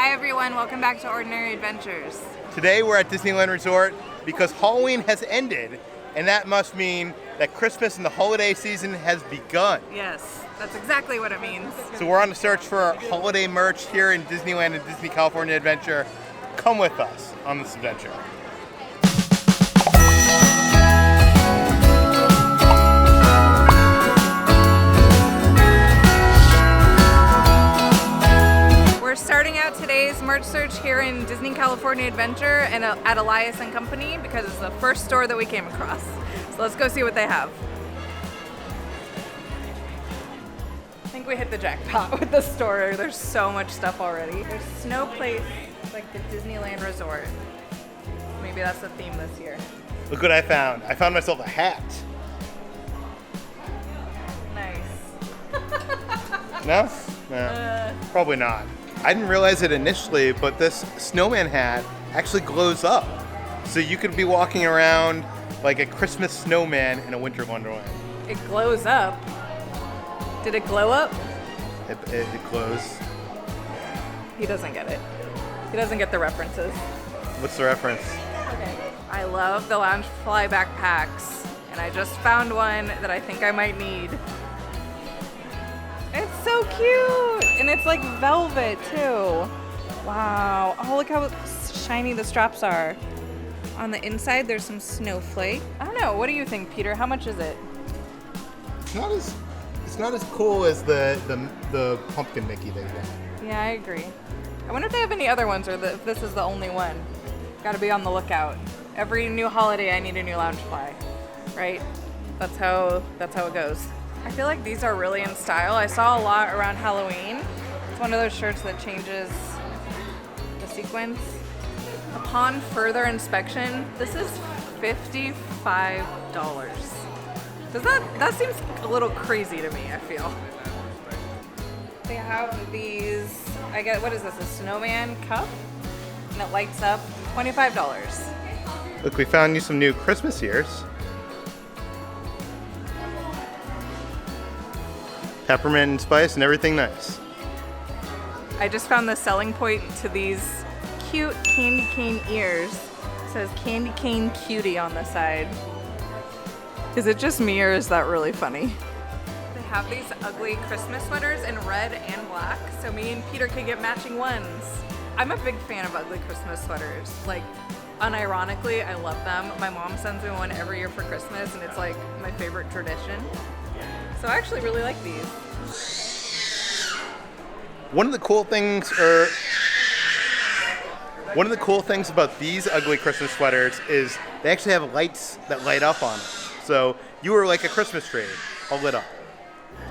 Hi everyone, welcome back to Ordinary Adventures. Today we're at Disneyland Resort because Halloween has ended, and that must mean that Christmas and the holiday season has begun. Yes, that's exactly what it means. So we're on the search for holiday merch here in Disneyland and Disney California Adventure. Come with us on this adventure. We're starting out today's merch search here in Disney California Adventure and at Elias & Company because it's the first store that we came across. So let's go see what they have. I think we hit the jackpot with the store. There's so much stuff already. There's Snow Place, like the Disneyland Resort. Maybe that's the theme this year. Look what I found. I found myself a hat. Nice. No? No. Probably not. I didn't realize it initially, but this snowman hat actually glows up. So you could be walking around like a Christmas snowman in a winter wonderland. It glows up. Did it glow up? It glows. He doesn't get it. He doesn't get the references. What's the reference? Okay. I love the Loungefly backpacks, and I just found one that I think I might need. It's so cute! And it's like velvet too. Wow. Oh, look how shiny the straps are. On the inside, there's some snowflake. I don't know. What do you think, Peter? How much is it? It's not as cool as the pumpkin Mickey they got. Yeah, I agree. I wonder if they have any other ones or if this is the only one. Gotta be on the lookout. Every new holiday, I need a new Loungefly, right? That's how it goes. I feel like these are really in style. I saw a lot around Halloween. It's one of those shirts that changes the sequence. Upon further inspection, this is $55. That seems a little crazy to me, I feel. They have these, what is this, a Snowman Cuff? And it lights up, $25. Look, we found you some new Christmas ears. Peppermint and spice and everything nice. I just found the selling point to these cute candy cane ears. It says candy cane cutie on the side. Is it just me or is that really funny? They have these ugly Christmas sweaters in red and black, so me and Peter could get matching ones. I'm a big fan of ugly Christmas sweaters. Like, unironically, I love them. My mom sends me one every year for Christmas, and it's like my favorite tradition. So I actually really like these. One of the cool things about these ugly Christmas sweaters is they actually have lights that light up on them. So you were like a Christmas tree, all lit up.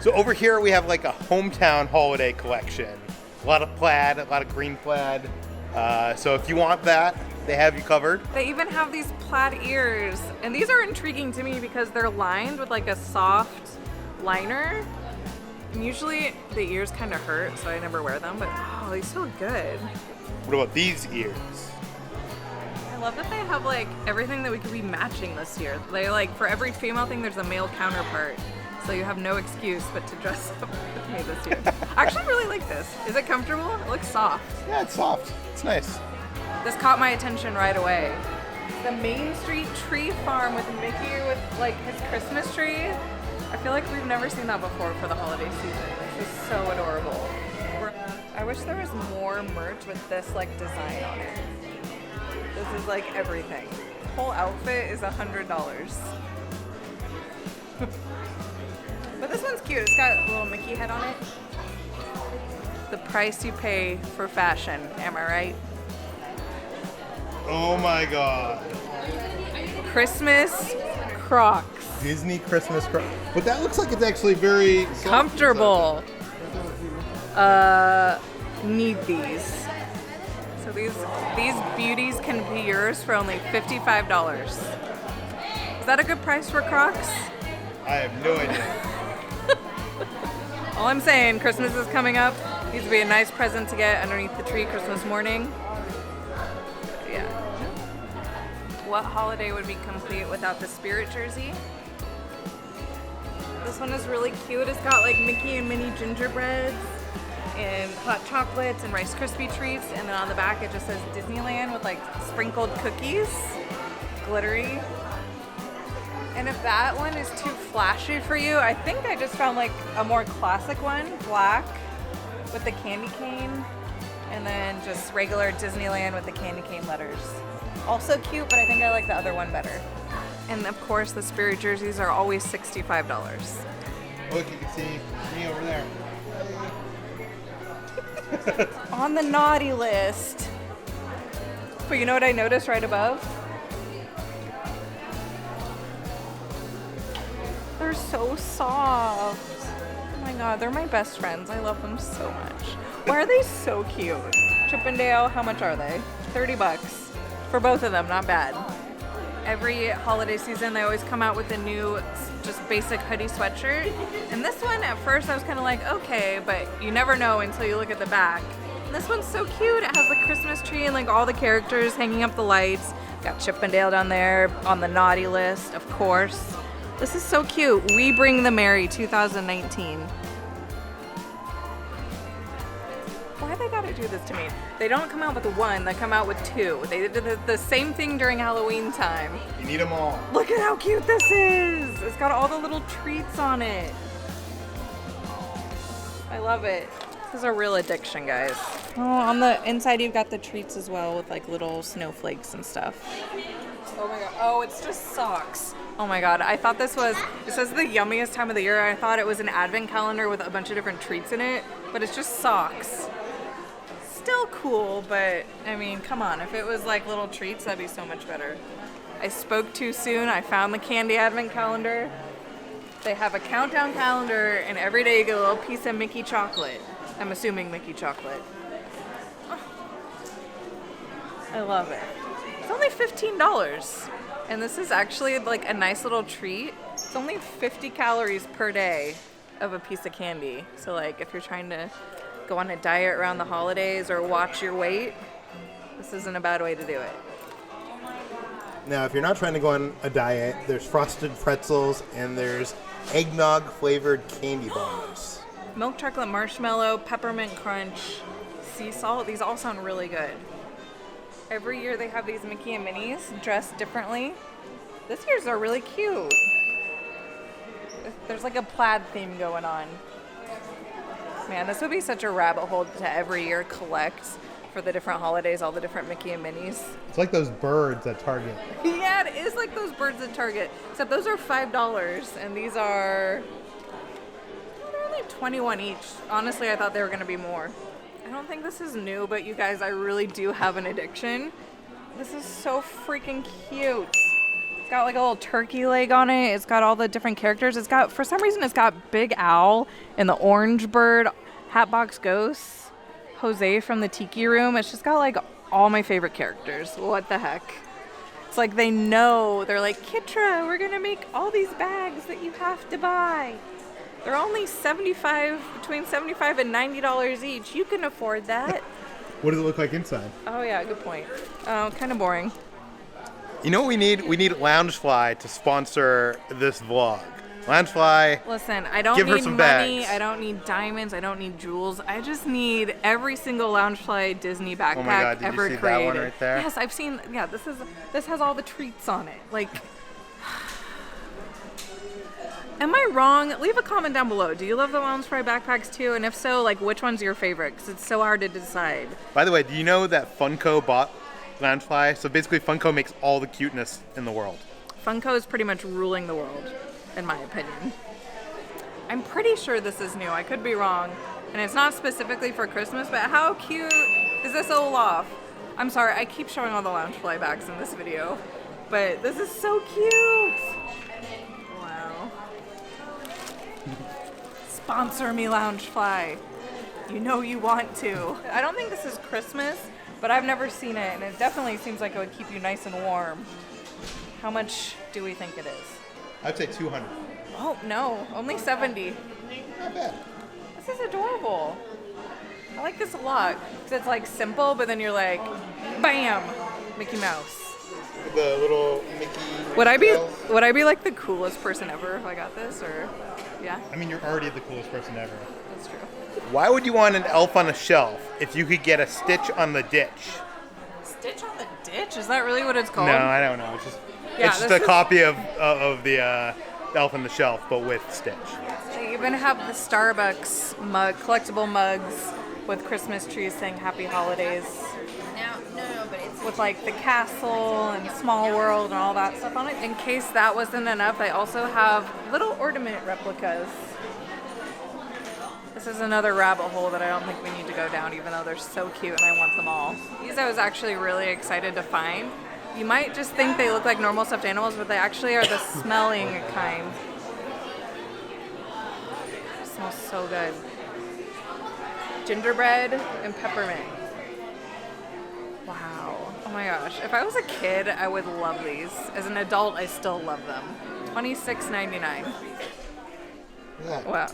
So over here we have like a hometown holiday collection. A lot of plaid, a lot of green plaid. So if you want that, they have you covered. They even have these plaid ears. And these are intriguing to me because they're lined with like a soft liner. And usually the ears kind of hurt, so I never wear them, but oh, they feel good. What about these ears? I love that they have like everything that we could be matching this year. They like, for every female thing, there's a male counterpart. So you have no excuse but to dress up with me this year. I actually really like this. Is it comfortable? It looks soft. Yeah, it's soft. It's nice. This caught my attention right away. The Main Street Tree Farm with Mickey with like his Christmas tree. I feel like we've never seen that before for the holiday season. This is so adorable. I wish there was more merch with this like design on it. This is like everything. The whole outfit is $100. But this one's cute. It's got a little Mickey head on it. The price you pay for fashion, am I right? Oh my God. Christmas Crocs. Disney Christmas Crocs. But that looks like it's actually very comfortable. Need these. So these beauties can be yours for only $55. Is that a good price for Crocs? I have no idea. All I'm saying, Christmas is coming up. Needs to be a nice present to get underneath the tree Christmas morning. Yeah. What holiday would be complete without the Spirit jersey? This one is really cute. It's got like Mickey and Minnie gingerbreads. and hot chocolates and Rice Krispie treats, and then on the back it just says Disneyland with like sprinkled cookies, glittery. And if that one is too flashy for you, I think I just found like a more classic one, black with the candy cane, and then just regular Disneyland with the candy cane letters. Also cute, but I think I like the other one better. And of course, the Spirit jerseys are always $65. Look, you can see me over there. On the naughty list. But you know what I noticed right above? They're so soft. Oh my god, they're my best friends. I love them so much. Why are they so cute? Chippendale, how much are they? $30 for both of them, not bad. Every holiday season, they always come out with a new, just basic hoodie sweatshirt. And this one, at first, I was kind of like, okay, but you never know until you look at the back. And this one's so cute. It has the Christmas tree and like all the characters hanging up the lights. Got Chippendale down there on the naughty list, of course. This is so cute. We Bring the Merry 2019. Why they gotta do this to me? They don't come out with one, they come out with two. They did the same thing during Halloween time. You need them all. Look at how cute this is! It's got all the little treats on it. I love it. This is a real addiction, guys. Oh, on the inside you've got the treats as well with like little snowflakes and stuff. Oh my god. Oh, it's just socks. Oh my god, I thought this was, it says the yummiest time of the year. I thought it was an advent calendar with a bunch of different treats in it, but it's just socks. Still cool, but I mean, come on. If it was like little treats, that'd be so much better. I spoke too soon. I found the candy advent calendar. They have a countdown calendar, and every day you get a little piece of Mickey chocolate. I'm assuming Mickey chocolate. Oh, I love it. It's only $15. And this is actually like a nice little treat. It's only 50 calories per day of a piece of candy. So like if you're trying to go on a diet around the holidays or watch your weight, this isn't a bad way to do it. Now, if you're not trying to go on a diet, there's frosted pretzels and there's eggnog flavored candy bars. Milk chocolate marshmallow, peppermint crunch, sea salt. These all sound really good. Every year they have these Mickey and Minnies dressed differently. This year's are really cute. There's like a plaid theme going on. Man, this would be such a rabbit hole to every year collect for the different holidays, all the different Mickey and Minnies. It's like those birds at Target. Yeah, it is like those birds at Target. Except those are $5 and these are, they're only $21 each. Honestly, I thought they were gonna be more. I don't think this is new, but you guys, I really do have an addiction. This is so freaking cute. It's got like a little turkey leg on it. It's got all the different characters. It's got, for some reason, it's got Big Owl and the Orange Bird, Hatbox Ghost, Jose from the Tiki Room. It's just got like all my favorite characters. What the heck? It's like they know. They're like, Kitra, we're gonna make all these bags that you have to buy. They're only between $75 and $90 each. You can afford that. What does it look like inside? Oh yeah, good point. Kind of boring. You know what we need? We need Loungefly to sponsor this vlog. Loungefly. Listen, I don't give her need some money. bags. I don't need diamonds. I don't need jewels. I just need every single Loungefly Disney backpack Oh my God, did ever you see created. that one right there? Yes, I've seen. Yeah, this has all the treats on it. Like, am I wrong? Leave a comment down below. Do you love the Loungefly backpacks too? And if so, like, which one's your favorite? Because it's so hard to decide. By the way, do you know that Funko bought Loungefly? So basically, Funko makes all the cuteness in the world. Funko is pretty much ruling the world, in my opinion. I'm pretty sure this is new. I could be wrong. And it's not specifically for Christmas, but how cute is this Olaf? I'm sorry, I keep showing all the Loungefly bags in this video, but this is so cute. Wow. Sponsor me, Loungefly. You know you want to. I don't think this is Christmas, but I've never seen it, and it definitely seems like it would keep you nice and warm. How much do we think it is? I'd say 200. Oh, no, only 70. Not bad. This is adorable. I like this a lot. Because it's like simple, but then you're like, bam, Mickey Mouse. The little Mickey. Would I be like the coolest person ever if I got this, or yeah? I mean, you're already the coolest person ever. That's true. Why would you want an elf on a shelf if you could get a Stitch on the ditch? Stitch on the ditch? Is that really what it's called? No, I don't know. It's just a copy of the elf on the shelf, but with Stitch. They even have the Starbucks mug, collectible mugs with Christmas trees saying Happy Holidays. No, but it's With like the castle and Small World and all that stuff on it. In case that wasn't enough, I also have little ornament replicas. This is another rabbit hole that I don't think we need to go down, even though they're so cute and I want them all. These I was actually really excited to find. You might just think they look like normal stuffed animals, but they actually are the smelling kind. It smells so good. Gingerbread and peppermint. Wow. Oh my gosh. If I was a kid, I would love these. As an adult, I still love them. $26.99. Yeah. Wow.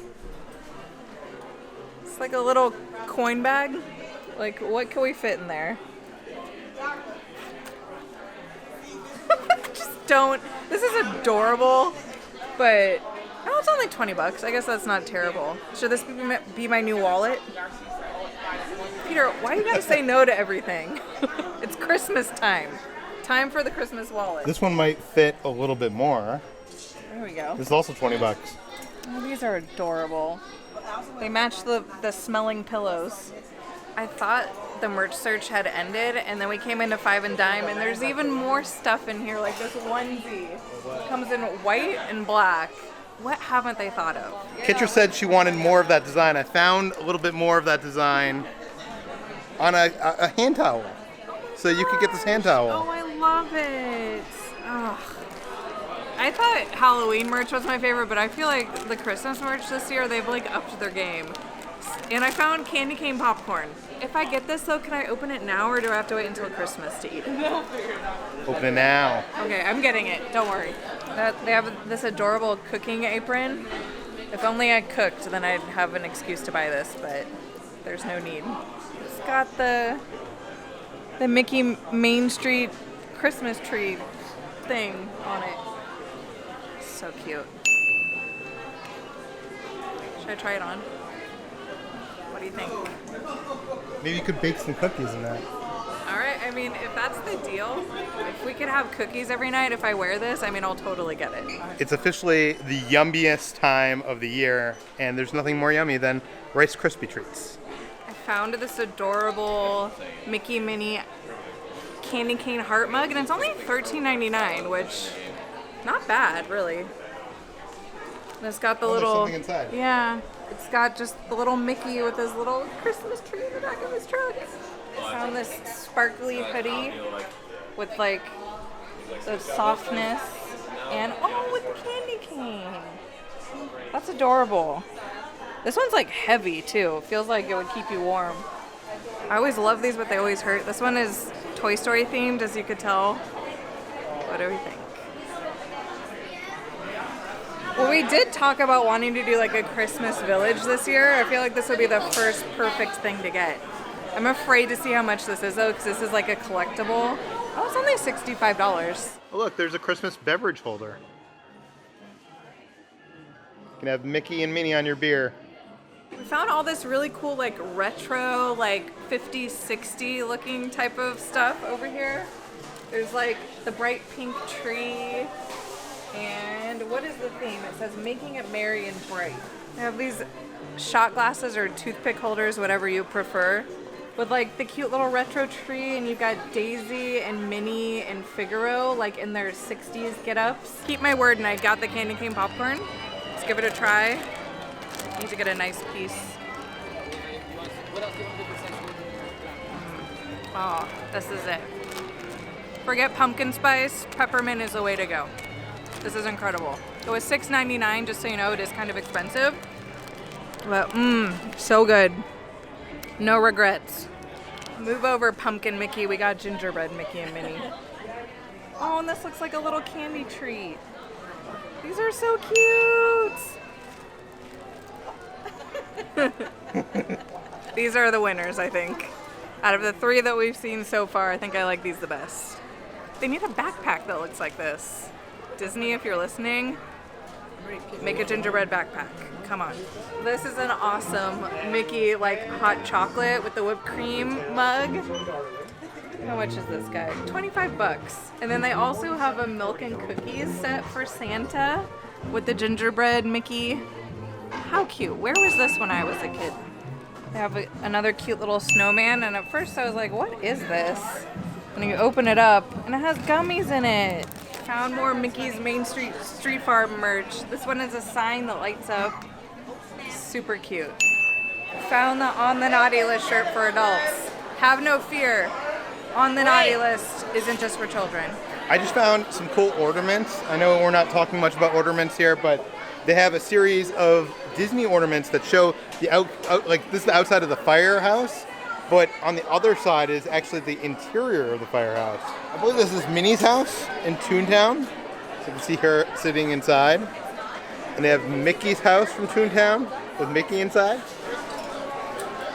It's like a little coin bag. Like, what can we fit in there? Just don't. This is adorable, but oh, it's only $20. I guess that's not terrible. Should this be my new wallet? Peter, why you gotta say no to everything? It's Christmas time. Time for the Christmas wallet. This one might fit a little bit more. There we go. This is also $20. Oh, these are adorable. They match the smelling pillows. I thought the merch search had ended, and then we came into Five and Dime, and there's even more stuff in here, like this onesie. It comes in white and black. What haven't they thought of? Kitra said she wanted more of that design. I found a little bit more of that design on a hand towel. So you could get this hand towel. Oh, I love it. Ugh. I thought Halloween merch was my favorite, but I feel like the Christmas merch this year, they've like upped their game. And I found candy cane popcorn. If I get this though, can I open it now or do I have to wait until Christmas to eat it? Open it now. Okay, I'm getting it. Don't worry. They have this adorable cooking apron. If only I cooked, then I'd have an excuse to buy this, but there's no need. It's got the Mickey Main Street Christmas tree thing on it. So cute. Should I try it on? What do you think? Maybe you could bake some cookies in that. All right, I mean, if that's the deal, if we could have cookies every night if I wear this, I mean, I'll totally get it. It's officially the yummiest time of the year, and there's nothing more yummy than Rice Krispie treats. I found this adorable Mickey Minnie candy cane heart mug, and it's only $13.99, which not bad, really. And it's got the there's little something inside. Yeah, it's got just the little Mickey with his little Christmas tree in the back of his truck. I found this sparkly hoodie with like the softness and with the candy cane. That's adorable. This one's like heavy too. It feels like it would keep you warm. I always love these, but they always hurt. This one is Toy Story themed, as you could tell. What do we think? Well, we did talk about wanting to do like a Christmas village this year. I feel like this would be the first perfect thing to get. I'm afraid to see how much this is though, because this is like a collectible. Oh, it's only $65. Oh, look, there's a Christmas beverage holder. You can have Mickey and Minnie on your beer. We found all this really cool like retro, like 50s, 60s looking type of stuff over here. There's like the bright pink tree. And what is the theme? It says making it merry and bright. They have these shot glasses or toothpick holders, whatever you prefer, with like the cute little retro tree, and you've got Daisy and Minnie and Figaro like in their 60s get-ups. Keep my word, and I got the candy cane popcorn. Let's give it a try. Need to get a nice piece. Oh, this is it. Forget pumpkin spice, peppermint is the way to go. This is incredible. It was $6.99, just so you know, it is kind of expensive. But so good. No regrets. Move over, pumpkin Mickey. We got gingerbread Mickey and Minnie. Oh, and this looks like a little candy treat. These are so cute. These are the winners, I think. Out of the three that we've seen so far, I think I like these the best. They need a backpack that looks like this. Disney, if you're listening, make a gingerbread backpack. Come on. This is an awesome Mickey like hot chocolate with the whipped cream mug. How much is this guy? 25 bucks. And then they also have a milk and cookies set for Santa with the gingerbread Mickey. How cute. Where was this when I was a kid? They have another cute little snowman, and at first I was like, what is this? And you open it up, and it has gummies in it. Found more Mickey's Main Street Farm merch. This one is a sign that lights up. Super cute. Found the On the Naughty List shirt for adults. Have no fear. On the Naughty List isn't just for children. I just found some cool ornaments. I know we're not talking much about ornaments here, but they have a series of Disney ornaments that show the like this is the outside of the firehouse, but on the other side is actually the interior of the firehouse. I believe this is Minnie's house in Toontown. So you can see her sitting inside. And they have Mickey's house from Toontown with Mickey inside.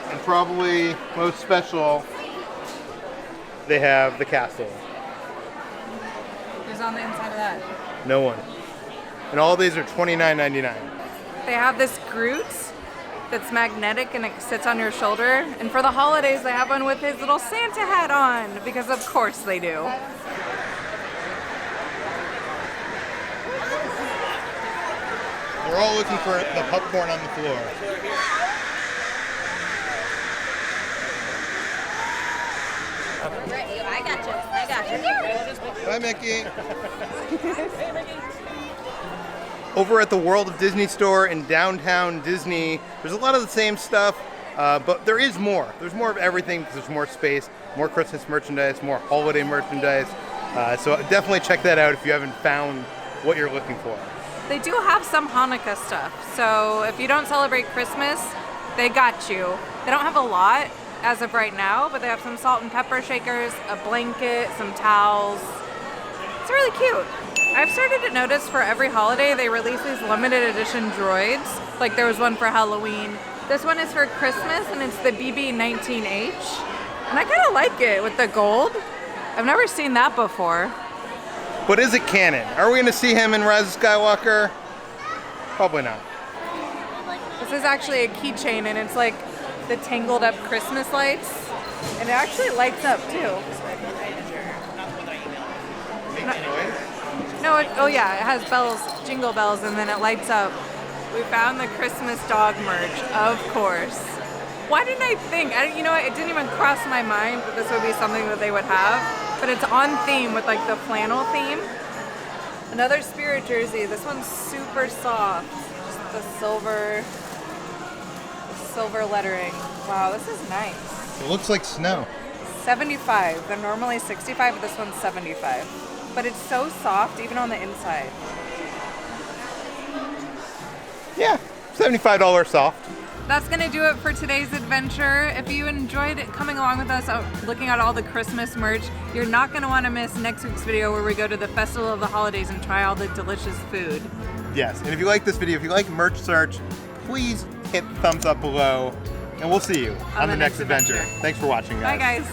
And probably most special, they have the castle. Who's on the inside of that? No one. And all these are $29.99. They have this Groot that's magnetic and it sits on your shoulder. And for the holidays, they have one with his little Santa hat on, because of course they do. They're all looking for the popcorn on the floor. I got you. Bye, Mickey. Over at the World of Disney store in downtown Disney, there's a lot of the same stuff, but there is more. There's more of everything because there's more space, more Christmas merchandise, more holiday merchandise. So definitely check that out if you haven't found what you're looking for. They do have some Hanukkah stuff, so if you don't celebrate Christmas, they got you. They don't have a lot as of right now, but they have some salt and pepper shakers, a blanket, some towels. It's really cute. I've started to notice for every holiday they release these limited edition droids. Like there was one for Halloween. This one is for Christmas and it's the BB-19H. And I kind of like it with the gold. I've never seen that before. But is it canon? Are we going to see him in Rise of Skywalker? Probably not. This is actually a keychain and it's like the tangled up Christmas lights. And it actually lights up too. No, oh yeah, it has bells, jingle bells, and then it lights up. We found the Christmas dog merch, of course. Why didn't I think? You know what? It didn't even cross my mind that this would be something that they would have. But it's on theme with like the flannel theme. Another Spirit jersey. This one's super soft. Just the silver lettering. Wow, this is nice. It looks like snow. 75. They're normally 65, but this one's 75. But it's so soft, even on the inside. Yeah, $75 soft. That's going to do it for today's adventure. If you enjoyed coming along with us, looking at all the Christmas merch, you're not going to want to miss next week's video where we go to the Festival of the Holidays and try all the delicious food. Yes, and if you like this video, if you like merch search, please hit the thumbs up below, and we'll see you on the next adventure. Thanks for watching, guys. Bye, guys.